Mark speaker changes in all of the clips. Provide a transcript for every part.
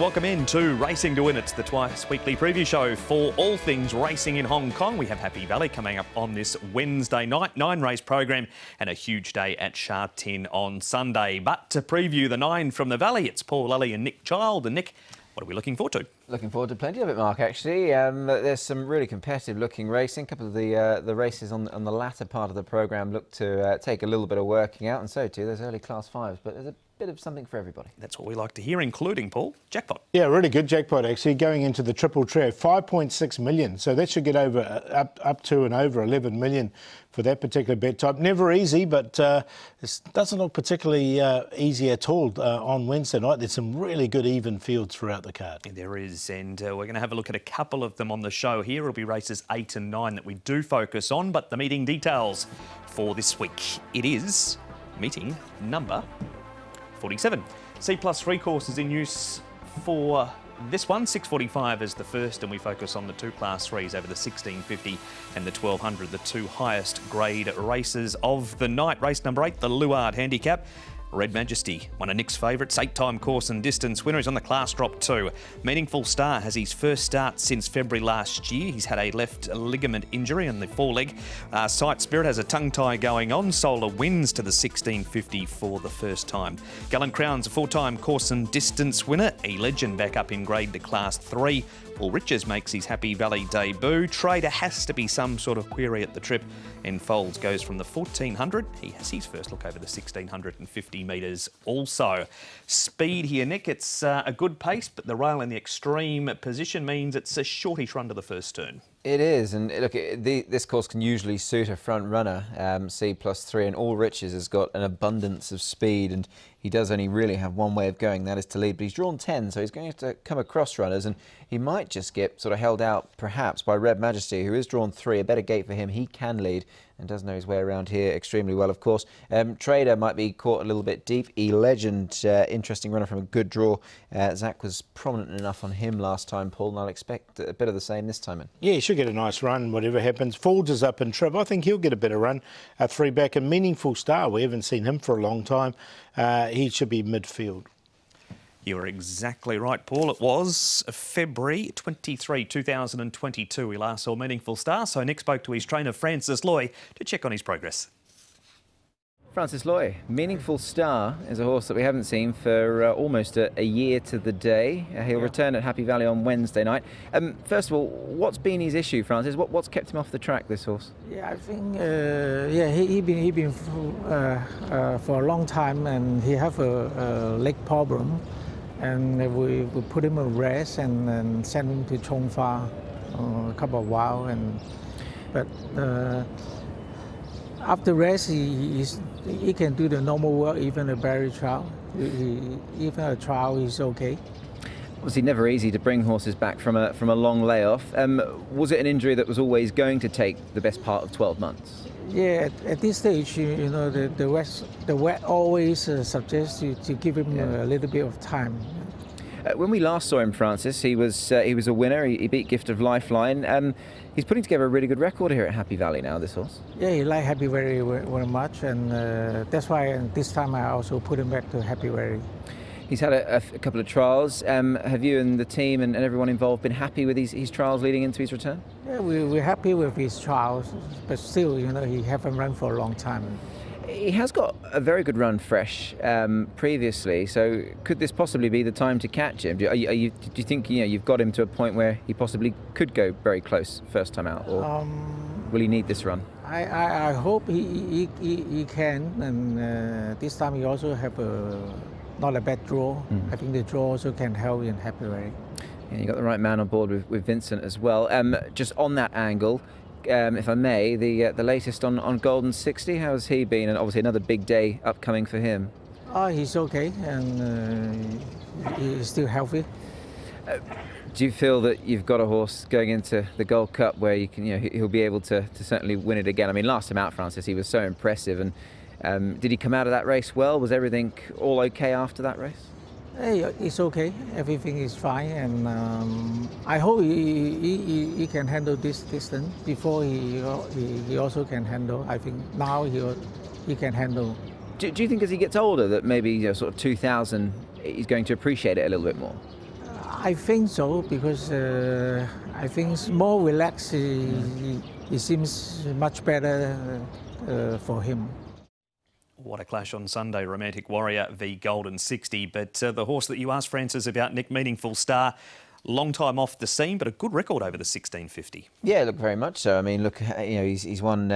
Speaker 1: welcome in to Racing to Win. It's the twice weekly preview show for all things racing in Hong Kong. We have Happy Valley coming up on this Wednesday night, 9-race program and a huge day at Sha Tin on Sunday. But to preview the 9 from the Valley, it's Paul Lally and Nick Child. And Nick, what are we looking forward to?
Speaker 2: Looking forward to plenty of it, Mark, actually. There's some really competitive-looking racing. A couple of the races on the latter part of the programme look to take a little bit of working out, and so too there's early Class 5s, but there's a bit of something for everybody.
Speaker 1: That's what we like to hear, including, Paul, jackpot.
Speaker 3: Yeah, really good jackpot, actually, going into the triple trio, 5.6 million. So that should get up to and over 11 million for that particular bet type. Never easy, but it doesn't look particularly easy at all on Wednesday night. There's some really good even fields throughout the card.
Speaker 1: Yeah, there is, and we're going to have a look at a couple of them on the show here. It'll be races 8 and 9 that we do focus on, but the meeting details for this week. It is meeting number 47. C+3 courses in use for this one. 645 is the first, and we focus on the 2 Class 3s over the 1650 and the 1200, the 2 highest grade races of the night. Race number 8, the Luard Handicap. Red Majesty, one of Nick's favourites, 8-time course and distance winner. He's on the class drop 2. Meaningful Star has his first start since February last year. He's had a left ligament injury on the foreleg. Sight Spirit has a tongue tie going on. Solar wins to the 1650 for the first time. Gallant Crown's a 4-time course and distance winner. E-Legend back up in grade to class 3. Paul Riches makes his Happy Valley debut. Trader has to be some sort of query at the trip, and Folds goes from the 1400. He has his first look over the 1650 metres also. Speed here, Nick. It's a good pace, but the rail in the extreme position means it's a shortish run to the first turn.
Speaker 2: It is, and look, this course can usually suit a front runner, C+3, and All Riches has got an abundance of speed, and he does only really have one way of going, that is to lead, but he's drawn 10, so he's going to have to come across runners, and he might just get sort of held out, perhaps, by Red Majesty, who is drawn 3, a better gate for him. He can lead and does know his way around here extremely well, of course. Trader might be caught a little bit deep. E-Legend, interesting runner from a good draw. Zach was prominent enough on him last time, Paul, and I'll expect a bit of the same this time in.
Speaker 3: Yeah, he should get a nice run, whatever happens. Folds is up in trip. I think he'll get a better run. 3 back, a Meaningful Star. We haven't seen him for a long time. He should be midfield.
Speaker 1: You are exactly right, Paul. It was February 23, 2022. We last saw Meaningful Star, so Nick spoke to his trainer, Francis Loy, to check on his progress.
Speaker 2: Francis Loy, Meaningful Star is a horse that we haven't seen for almost a year to the day. He'll return at Happy Valley on Wednesday night. First of all, what's been his issue, Francis? What's kept him off the track, this horse?
Speaker 4: Yeah, I think he been for a long time, and he have a leg problem, and we put him on rest and send him to Chong Fa a couple of while, but after rest he can do the normal work, even a barrier trial. Even a trial is okay.
Speaker 2: Obviously never easy to bring horses back from a long layoff. Was it an injury that was always going to take the best part of 12 months?
Speaker 4: Yeah, at this stage, you know, the vet always suggests you to give him a little bit of time.
Speaker 2: When we last saw him, Francis, he was a winner. He beat Gift of Lifeline. He's putting together a really good record here at Happy Valley now, this horse.
Speaker 4: Yeah, he likes Happy Valley very much, and that's why this time I also put him back to Happy Valley.
Speaker 2: He's had a couple of trials. Have you and the team and everyone involved been happy with his trials leading into his return?
Speaker 4: Yeah, we're happy with his trials, but still, you know, he hasn't run for a long time.
Speaker 2: He has got a very good run fresh previously, so could this possibly be the time to catch him? Do you think you've got him to a point where he possibly could go very close first time out, or will he need this run?
Speaker 4: I hope he can, and this time he also have not a bad draw. I think the draw also can help in Happy Valley.
Speaker 2: Yeah, you got the right man on board with Vincent as well. Just on that angle, if I may, the latest on Golden 60, how's he been? And obviously another big day upcoming for him.
Speaker 4: He's okay, and he's still healthy.
Speaker 2: Do you feel that you've got a horse going into the Gold Cup where you can, he'll be able to certainly win it again? I mean, last time out, Francis, he was so impressive, and did he come out of that race well? Was everything all okay after that race?
Speaker 4: Hey, it's okay. Everything is fine, and I hope he can handle this distance. Before he also can handle. I think now he can handle.
Speaker 2: Do you think as he gets older that maybe sort of 2000 he's going to appreciate it a little bit more?
Speaker 4: I think so, because I think it's more relaxed. It seems much better for him.
Speaker 1: What a clash on Sunday, Romantic Warrior v Golden 60. But the horse that you asked Francis about, Nick, Meaningful Star, long time off the scene, but a good record over the 1650.
Speaker 2: Yeah, look, very much so. I mean, look, you know, he's won.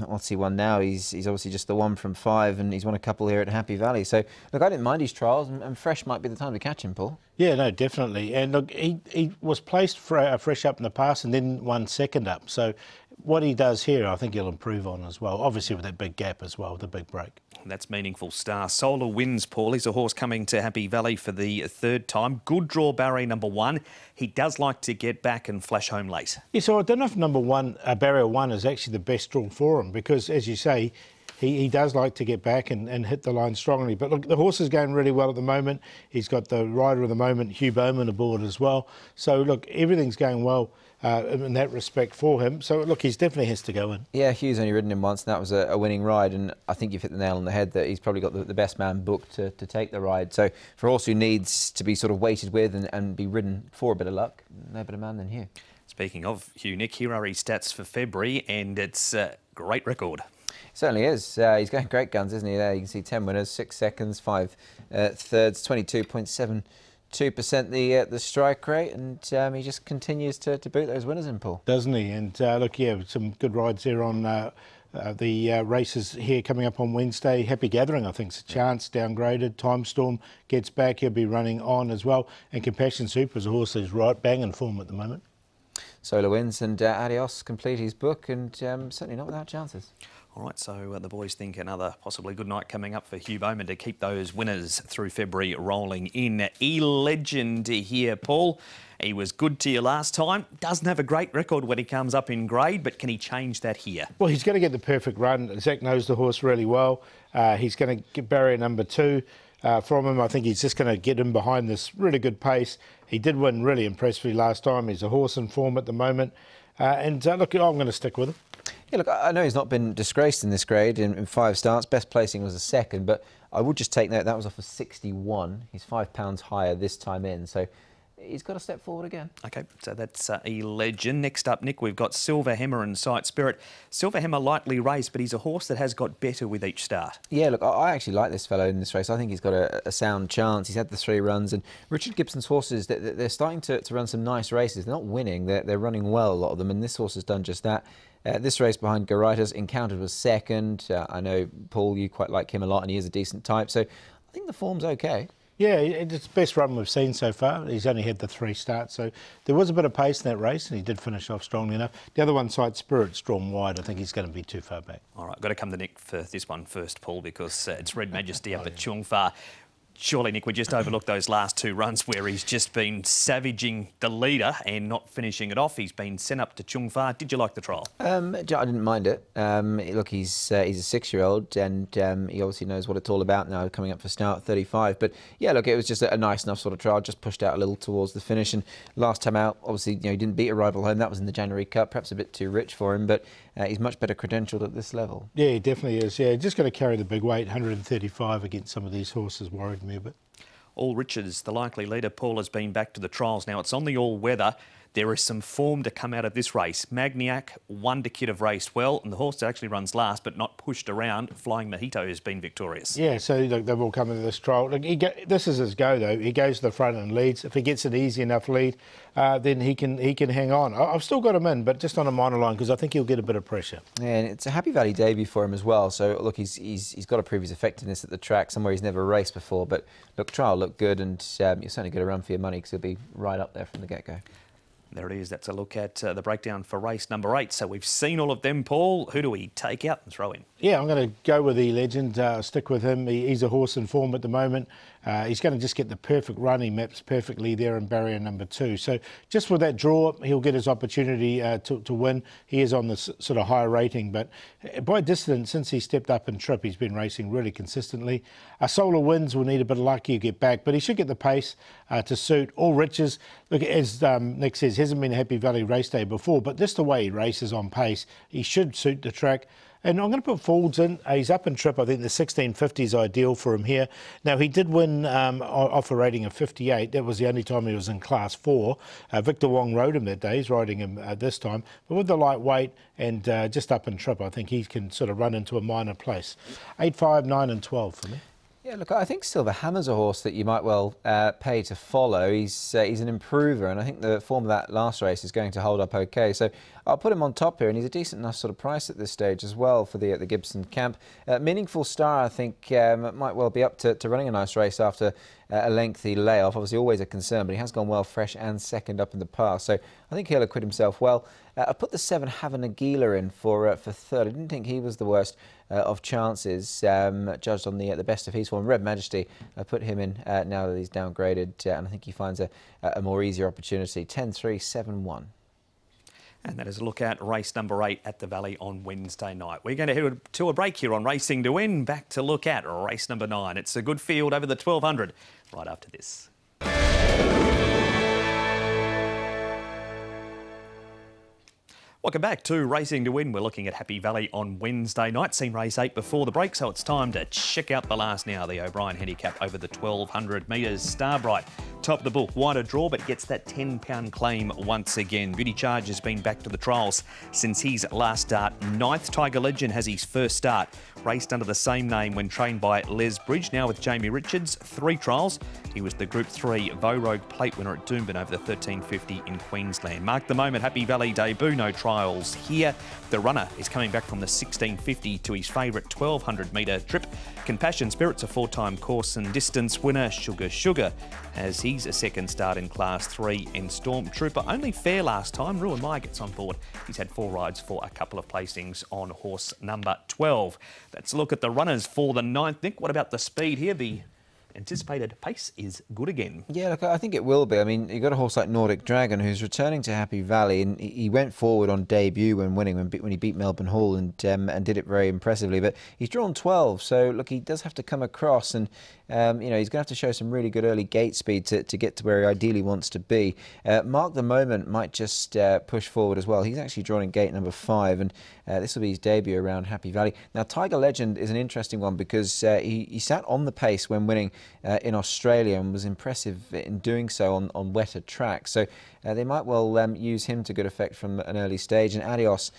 Speaker 2: What's he won now? He's obviously just the one from 5, and he's won a couple here at Happy Valley. So, look, I didn't mind his trials, and fresh might be the time to catch him, Paul.
Speaker 3: Yeah, no, definitely. And look, he was placed fresh up in the past and then won second up. So what he does here, I think he'll improve on as well. Obviously with that big gap as well, the big break.
Speaker 1: That's Meaningful Star. Solar Winds, Paul. He's a horse coming to Happy Valley for the 3rd time. Good draw, barrier number 1. He does like to get back and flash home late. Yeah,
Speaker 3: so I don't know if number 1, barrier 1, is actually the best draw for him, because, as you say, he does like to get back and hit the line strongly. But look, the horse is going really well at the moment. He's got the rider of the moment, Hugh Bowman, aboard as well. So, look, everything's going well in that respect for him. So, look, he's definitely has to go in.
Speaker 2: Yeah, Hugh's only ridden him once, and that was a winning ride. And I think you've hit the nail on the head that he's probably got the best man booked to take the ride. So, for a horse who needs to be sort of weighted with and be ridden for a bit of luck, no better man than Hugh.
Speaker 1: Speaking of Hugh, Nick, here are his stats for February, and it's a great record.
Speaker 2: Certainly is. He's going great guns, isn't he? There you can see 10 winners, 6 seconds, 5 thirds, 22.72% the strike rate, and he just continues to boot those winners in, Paul.
Speaker 3: Doesn't he? And look, yeah, some good rides there on the races here coming up on Wednesday. Happy Gathering, I think, is a chance, downgraded. Time Storm gets back, he'll be running on as well. And Compassion Super is a horse who's right bang in form at the moment.
Speaker 2: Solar Winds and Adios complete his book, and certainly not without chances.
Speaker 1: All right, so the boys think another possibly good night coming up for Hugh Bowman to keep those winners through February rolling in. E-Legend here, Paul. He was good to you last time. Doesn't have a great record when he comes up in grade, but can he change that here? Well,
Speaker 3: he's going to get the perfect run. Zach knows the horse really well. He's going to get barrier number 2 from him. I think he's just going to get him behind this really good pace. He did win really impressively last time. He's a horse in form at the moment. Look, I'm going to stick with him.
Speaker 2: Yeah, look, I know he's not been disgraced in this grade in 5 starts. Best placing was a 2nd, but I would just take note that was off of 61. He's £5 higher this time in, so he's got to step forward again.
Speaker 1: OK, so that's E-Legend. Next up, Nick, we've got Silver Hammer and Sight Spirit. Silver Hammer lightly raced, but he's a horse that has got better with each start.
Speaker 2: Yeah, look, I actually like this fellow in this race. I think he's got a sound chance. He's had the 3 runs, and Richard Gibson's horses, they're starting to run some nice races. They're not winning, they're running well, a lot of them, and this horse has done just that. This race behind Garaitas, Encountered was 2nd. I know, Paul, you quite like him a lot, and he is a decent type, so I think the form's OK.
Speaker 3: Yeah, it's the best run we've seen so far. He's only had the 3 starts, so there was a bit of pace in that race, and he did finish off strongly enough. The other one, Sight Spirit's drawn wide. I think he's going to be too far back.
Speaker 1: All right, I've got to come to Nick for this one first, Paul, because it's Red Majesty up at Chung Fa. Surely, Nick, we just overlooked those last 2 runs where he's just been savaging the leader and not finishing it off. He's been sent up to Chung Fa. Did you like the trial?
Speaker 2: I didn't mind it. Look, he's a 6-year-old, and he obviously knows what it's all about now, coming up for start at 35. But yeah, look, it was just a nice enough sort of trial. Just pushed out a little towards the finish, and last time out, obviously, he didn't beat a rival home. That was in the January Cup, perhaps a bit too rich for him, but he's much better credentialed at this level.
Speaker 3: Yeah, he definitely is. Yeah, just got to carry the big weight. 135 against some of these horses worried me a bit.
Speaker 1: All Richards, the likely leader, Paul, has been back to the trials. Now, it's on the all-weather. There is some form to come out of this race. Magniac, won to Kid have raced well, and the horse that actually runs last but not pushed around, Flying Mojito, has been victorious.
Speaker 3: Yeah, so look, they've all come into this trial. Look, this is his go, though. He goes to the front and leads. If he gets an easy enough lead, then he can hang on. I've still got him in, but just on a minor line, because I think he'll get a bit of pressure.
Speaker 2: Yeah, and it's a Happy Valley debut for him as well. So, look, he's got to prove his effectiveness at the track, somewhere he's never raced before. But, look, trial looked good, and you're certainly get a run for your money, because he'll be right up there from the get-go.
Speaker 1: There it is. That's a look at the breakdown for race number 8. So we've seen all of them, Paul. Who do we take out and throw in?
Speaker 3: Yeah, I'm going to go with E-Legend, stick with him. He's a horse in form at the moment. He's going to just get the perfect run. He maps perfectly there in barrier number 2. So just with that draw, he'll get his opportunity to win. He is on this sort of higher rating, but by distance, since he stepped up in trip, he's been racing really consistently. Solar Winds will need a bit of luck. He'll get back, but he should get the pace to suit. All Riches, Look, as Nick says, hasn't been a Happy Valley race day before, but just the way he races on pace, he should suit the track. And I'm going to put Fords in. He's up in trip. I think the 1650 is ideal for him here. Now, he did win off a rating of 58. That was the only time he was in Class 4. Victor Wong rode him that day. He's riding him this time. But with the lightweight and just up in trip, I think he can sort of run into a minor place. 8, 5, 9 and 12 for me.
Speaker 2: Yeah, look, I think Silver Hammer's a horse that you might well pay to follow. He's an improver, and I think the form of that last race is going to hold up okay. So I'll put him on top here, and he's a decent enough sort of price at this stage as well for the Gibson camp. Meaningful Star, I think, might well be up to running a nice race after a lengthy layoff. Obviously, always a concern, but he has gone well fresh and second up in the past. So I think he'll acquit himself well. I put the 7 Havanagila in for third. I didn't think he was the worst of chances, judged on the best of his form. Red Majesty, I put him in now that he's downgraded, and I think he finds a more easier opportunity. 10, 3, 7, 1.
Speaker 1: And that is a look at race number 8 at the Valley on Wednesday night. We're going to head to a break here on Racing to Win. Back to look at race number 9. It's a good field over the 1200 right after this. Welcome back to Racing to Win. We're looking at Happy Valley on Wednesday night. Seen race 8 before the break, so it's time to check out the last now. The O'Brien handicap over the 1200 metres. Starbright, top of the book, wider draw, but gets that £10 claim once again. Beauty Charge has been back to the trials since his last start. 9th Tiger Legend has his first start. Raced under the same name when trained by Les Bridge, now with Jamie Richards. 3 trials. He was the Group 3 Vogue plate winner at Doomben over the 1350 in Queensland. Mark the moment, Happy Valley debut, no trials here. The runner is coming back from the 1650 to his favourite 1200 metre trip. Compassion Spirit's a 4-time course and distance winner. Sugar as he's a second start in Class 3, and Stormtrooper only fair last time. Ruin Mai gets on board. He's had 4 rides for a couple of placings on horse number 12. Let's look at the runners for the 9th. Nick, what about the speed here? The anticipated pace is good again.
Speaker 2: Yeah, look, I think it will be. I mean, you've got a horse like Nordic Dragon who's returning to Happy Valley, and he went forward on debut when winning, when he beat Melbourne Hall and did it very impressively. But he's drawn 12, so look, he does have to come across, and you know, he's going to have to show some really good early gate speed to get to where he ideally wants to be. Mark the Moment might just push forward as well. He's actually drawn in gate number 5, and this will be his debut around Happy Valley. Now, Tiger Legend is an interesting one because he sat on the pace when winning in Australia and was impressive in doing so on wetter tracks. So they might well use him to good effect from an early stage. And Adios,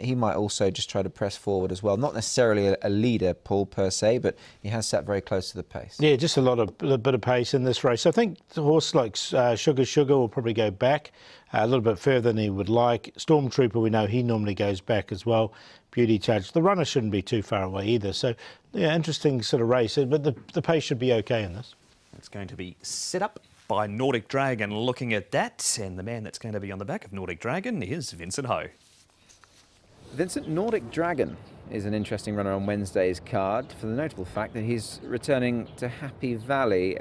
Speaker 2: he might also just try to press forward as well. Not necessarily a leader, Paul, per se, but he has sat very close to the pace.
Speaker 3: Yeah, just a bit of pace in this race. I think the horse like Sugar will probably go back a little bit further than he would like. Stormtrooper, we know he normally goes back as well. Beauty Charge, the runner shouldn't be too far away either. So, yeah, interesting sort of race, but the pace should be okay in this.
Speaker 1: It's going to be set up by Nordic Dragon. Looking at that, and the man that's going to be on the back of Nordic Dragon is Vincent Ho.
Speaker 2: Vincent, Nordic Dragon is an interesting runner on Wednesday's card for the notable fact that he's returning to Happy Valley.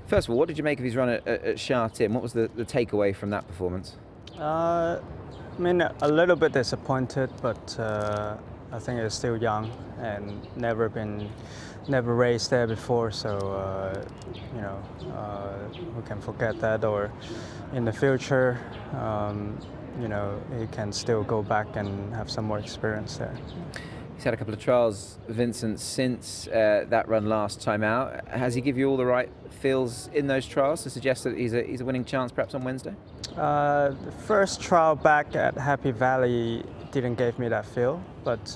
Speaker 2: First of all, what did you make of his run at Sha Tin? What was the takeaway from that performance?
Speaker 5: I mean, a little bit disappointed, but I think it's still young and never raced there before, so you know, we can forget that, or in the future, you know, he can still go back and have some more experience there.
Speaker 2: He's had a couple of trials, Vincent, since that run last time out. Has he give you all the right feels in those trials to suggest that he's a winning chance perhaps on Wednesday?
Speaker 5: The first trial back at Happy Valley didn't give me that feel, but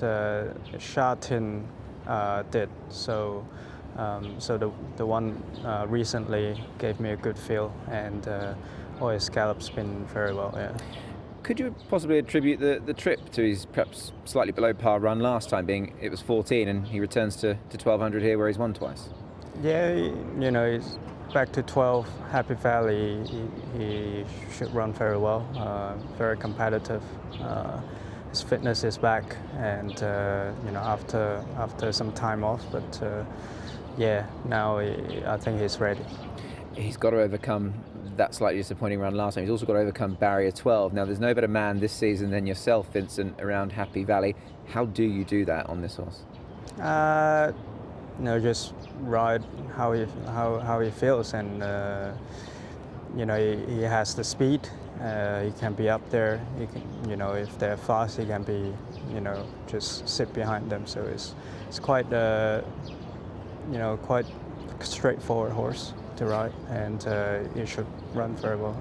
Speaker 5: Sha Tin did. So, so the one recently gave me a good feel, and all his gallop's been very well. Yeah.
Speaker 2: Could you possibly attribute the trip to his perhaps slightly below par run last time, being it was 14 and he returns to 1200 here where he's won twice?
Speaker 5: Yeah, you know, he's back to 12, Happy Valley. He should run very well, very competitive. His fitness is back, and you know, after some time off, but yeah, now I think he's ready.
Speaker 2: He's got to overcome that slightly disappointing run last time. He's also got to overcome barrier 12. Now, there's no better man this season than yourself, Vincent, around Happy Valley. How do you do that on this horse?
Speaker 5: You know, just ride how he feels, and you know, he has the speed. He can be up there. He can, you know, if they're fast, he can be, you know, just sit behind them. So it's quite, you know, quite straightforward horse to ride, and he should run very well.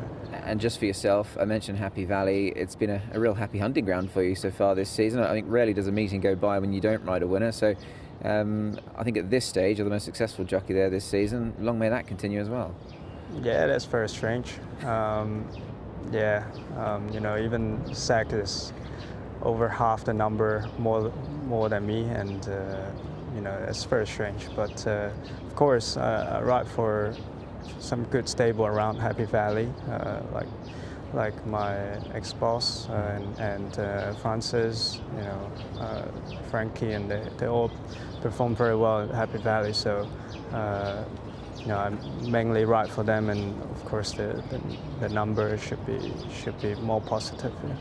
Speaker 2: And just for yourself, I mentioned Happy Valley. It's been a real happy hunting ground for you so far this season. I think rarely does a meeting go by when you don't ride a winner. So I think at this stage, you're the most successful jockey there this season. Long may that continue as well.
Speaker 5: Yeah, that's very strange. Yeah, you know, even Zach is over half the number more than me, and you know, it's very strange. But of course, I ride for some good stable around Happy Valley, like my ex-boss and Francis, you know, Frankie, and they all perform very well at Happy Valley. So. You know, I mainly ride for them, and of course the number should be more positive. Yeah.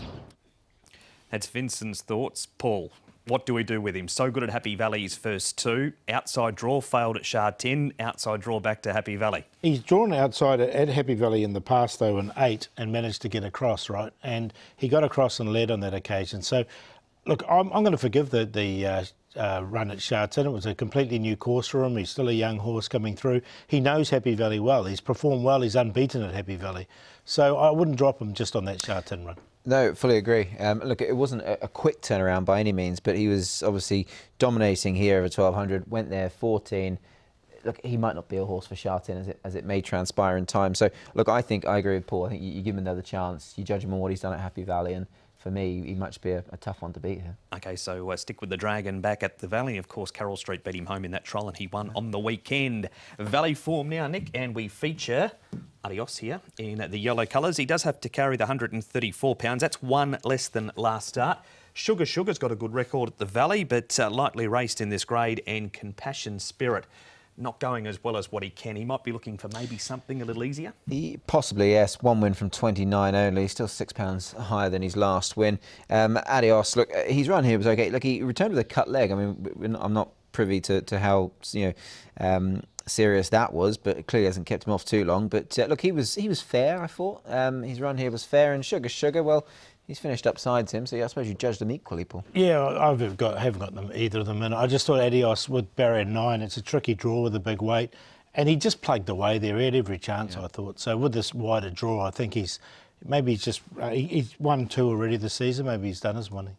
Speaker 1: That's Vincent's thoughts. Paul, what do we do with him? So good at Happy Valley's first two. Outside draw, failed at Sha Tin. Outside draw back to Happy Valley. He's
Speaker 3: drawn outside at Happy Valley in the past, though, in 8 and managed to get across, right? And he got across and led on that occasion. So, look, I'm going to forgive the run at Sha Tin. It was a completely new course for him. He's still a young horse coming through. He knows Happy Valley well. He's performed well. He's unbeaten at Happy Valley. So I wouldn't drop him just on that Sha Tin run.
Speaker 2: No, fully agree. Look, it wasn't a quick turnaround by any means, but he was obviously dominating here over 1200, went there 14. Look, he might not be a horse for Sha Tin as it may transpire in time. So, look, I agree with Paul. I think you give him another chance. You judge him on what he's done at Happy Valley, and for me, he might be a tough one to beat here.
Speaker 1: OK, so stick with the Dragon back at the Valley. Of course, Carroll Street beat him home in that trial and he won on the weekend. Valley form now, Nick, and we feature Adios here in the yellow colours. He does have to carry the 134 pounds. That's one less than last start. Sugar's got a good record at the Valley, but lightly raced in this grade, and Compassion Spirit not going as well as what he can. He might be looking for maybe something a little easier.
Speaker 2: Possibly, yes. One win from 29 only. Still £6 higher than his last win. Adios, look, his run here was okay. Look, he returned with a cut leg. I mean, I'm not privy to how, you know, serious that was, but it clearly hasn't kept him off too long. But look, he was fair, I thought. His run here was fair, and Sugar, well, he's finished upsides him, so I suppose you judged them equally, Paul.
Speaker 3: Yeah, I haven't got them, either of them in. I just thought Adios with barrier 9, it's a tricky draw with a big weight, and he just plugged away there. He had every chance, yeah. I thought. So with this wider draw, I think he's won 2 already this season. Maybe he's done his money.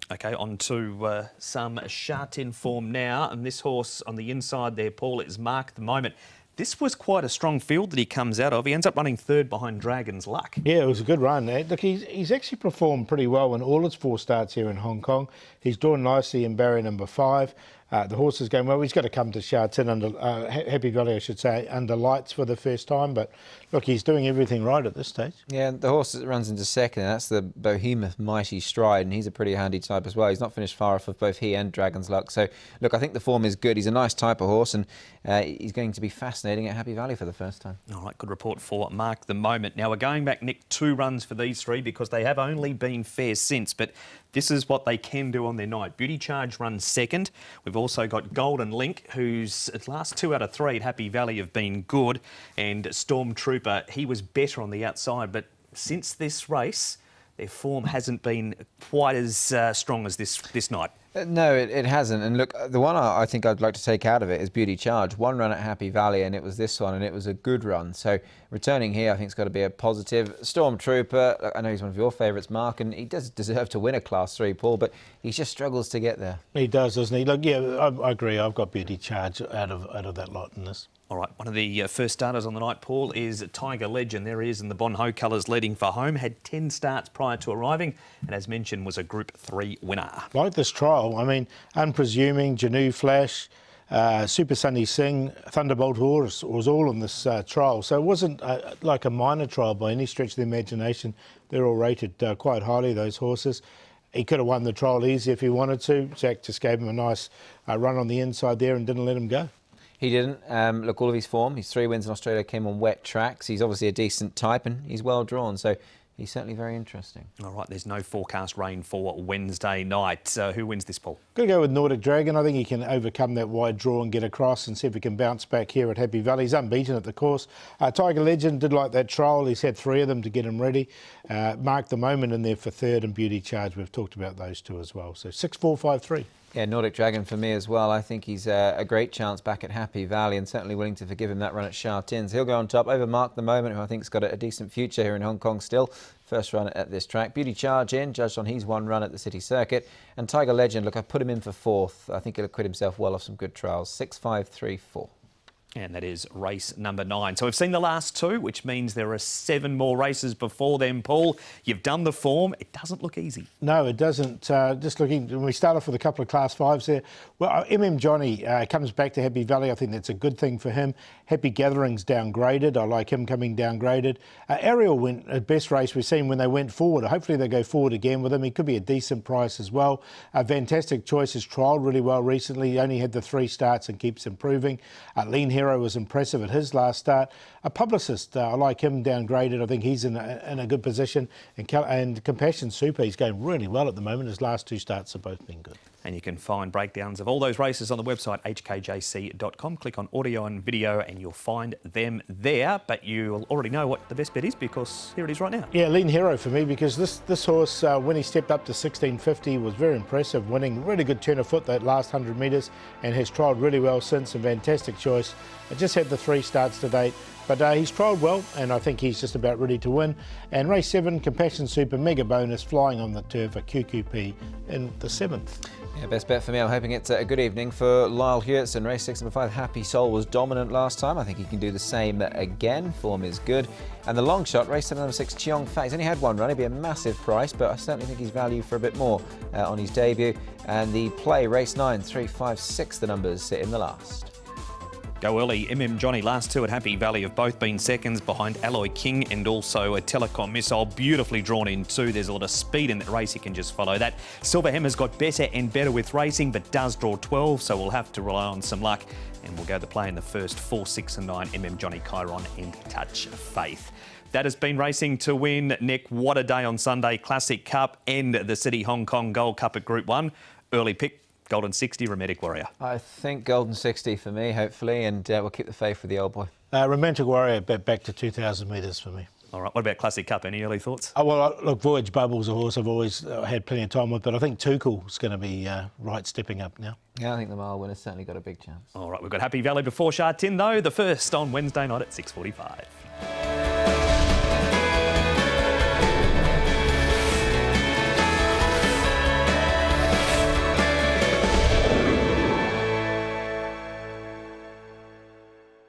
Speaker 1: OK, on to some Sha Tin form now, and this horse on the inside there, Paul, is Mark at the moment. This was quite a strong field that he comes out of. He ends up running 3rd behind Dragon's Luck. Yeah, it was a good run. Look, he's actually performed pretty well in all his 4 starts here in Hong Kong. He's drawn nicely in barrier number 5. The horse is going well. He's got to come to Sha Tin under Happy Valley, I should say, under lights for the first time. But look, he's doing everything right at this stage.
Speaker 2: Yeah, the horse that runs into 2nd, and that's the Behemoth Mighty Stride, and he's a pretty handy type as well. He's not finished far off of both he and Dragon's Luck. So, look, I think the form is good. He's a nice type of horse, and he's going to be fascinating at Happy Valley for the first time. All
Speaker 1: right, good report for Mark at the moment. Now, we're going back, Nick, 2 runs for these 3 because they have only been fair since, but this is what they can do on their night. Beauty Charge runs 2nd. We've also got Golden Link, whose last 2 out of 3 at Happy Valley have been good, and Stormtrooper, he was better on the outside, but since this race, their form hasn't been quite as strong as this night.
Speaker 2: No, it hasn't. And look, the one I think I'd like to take out of it is Beauty Charge. 1 run at Happy Valley, and it was this one, and it was a good run. So returning here, I think it's got to be a positive. Stormtrooper, look, I know he's one of your favourites, Mark, and he does deserve to win a Class 3, Paul, but he just struggles to get there.
Speaker 3: He does, doesn't he? Look, yeah, I agree. I've got Beauty Charge out of that lot in this.
Speaker 1: All right, one of the first starters on the night, Paul, is Tiger Legend. There he is in the Bon Ho colours leading for home. Had 10 starts prior to arriving, and as mentioned, was a Group 3 winner.
Speaker 3: Like this trial, I mean, Unpresuming, Janu Flash, Super Sunny Singh, Thunderbolt Horse was all in this trial. So it wasn't like a minor trial by any stretch of the imagination. They're all rated quite highly, those horses. He could have won the trial easy if he wanted to. Jack just gave him a nice run on the inside there and didn't let him go.
Speaker 2: He didn't. Look, all of his form, his 3 wins in Australia came on wet tracks. He's obviously a decent type and he's well drawn. So he's certainly very interesting.
Speaker 1: All right, there's no forecast rain for Wednesday night. Who wins this, Paul?
Speaker 3: Got to go with Nordic Dragon. I think he can overcome that wide draw and get across and see if he can bounce back here at Happy Valley. He's unbeaten at the course. Tiger Legend did like that trial. He's had 3 of them to get him ready. Mark the Moment in there for third, and Beauty Charge. We've talked about those two as well. So 6, 4, 5, 3.
Speaker 2: Yeah, Nordic Dragon for me as well. I think he's a great chance back at Happy Valley, and certainly willing to forgive him that run at Sha Tin. So he'll go on top over Mark the Moment, who I think's got a decent future here in Hong Kong still. First run at this track. Beauty Charge in, judged on his 1 run at the City Circuit. And Tiger Legend, look, I've put him in for 4th. I think he'll acquit himself well off some good trials. 6, 5, 3, 4.
Speaker 1: And that is race number 9. So we've seen the last 2, which means there are 7 more races before them, Paul. You've done the form. It doesn't look easy.
Speaker 3: No, it doesn't. Just looking, when we start off with a couple of Class 5s there. Well, Johnny comes back to Happy Valley. I think that's a good thing for him. Happy Gathering's downgraded. I like him coming downgraded. Ariel went at best race we've seen when they went forward. Hopefully they go forward again with him. He could be a decent price as well. Fantastic Choice has trialled really well recently. He only had the 3 starts and keeps improving. Lean Hero was impressive at his last start. A Publicist, I like him downgraded. I think he's in a good position. And Compassion Super, he's going really well at the moment. His last 2 starts have both been good.
Speaker 1: And you can find breakdowns of all those races on the website hkjc.com. Click on audio and video and you'll find them there. But you'll already know what the best bet is because here it is right now.
Speaker 3: Yeah, Lean Hero for me because this horse, when he stepped up to 1650, was very impressive, winning really good turn of foot that last 100 metres and has trialled really well since. A fantastic choice. I just had the 3 starts to date. But he's trialled well, and I think he's just about ready to win. And race 7, Compassion Super, mega bonus, flying on the turf, a QQP in the 7th.
Speaker 2: Yeah, best bet for me. I'm hoping it's a good evening for Lyle Hewitts. And race 6, number 5, Happy Soul was dominant last time. I think he can do the same again. Form is good. And the long shot, race 7, number 6, Cheong Fat. He's only had 1 run. It'd be a massive price, but I certainly think he's value for a bit more on his debut. And the play, race 9, 3, 5, 6, the numbers sit in the last.
Speaker 1: Go early. Johnny, last 2 at Happy Valley have both been seconds behind Alloy King and also a Telecom Missile. Beautifully drawn in too. There's a lot of speed in that race. You can just follow that. Silver Hammer's got better and better with racing, but does draw 12, so we'll have to rely on some luck. And we'll go the play in the first 4, 6 and 9. Johnny, Chiron and Touch Faith. That has been racing to win. Nick, what a day on Sunday. Classic Cup and the City Hong Kong Gold Cup at Group 1. Early pick. Golden 60, Romantic Warrior. I
Speaker 2: think Golden 60 for me, hopefully, and we'll keep the faith with the old boy.
Speaker 3: Romantic Warrior back to 2,000 metres for me.
Speaker 1: All right, what about Classic Cup? Any early thoughts?
Speaker 3: Oh, well, look, Voyage Bubble's a horse I've always had plenty of time with, but I think Tuchel's going to be right stepping up now.
Speaker 2: Yeah, I think the mile winner's certainly got a big chance.
Speaker 1: All right, we've got Happy Valley before Sha Tin, though. The first on Wednesday night at 6:45.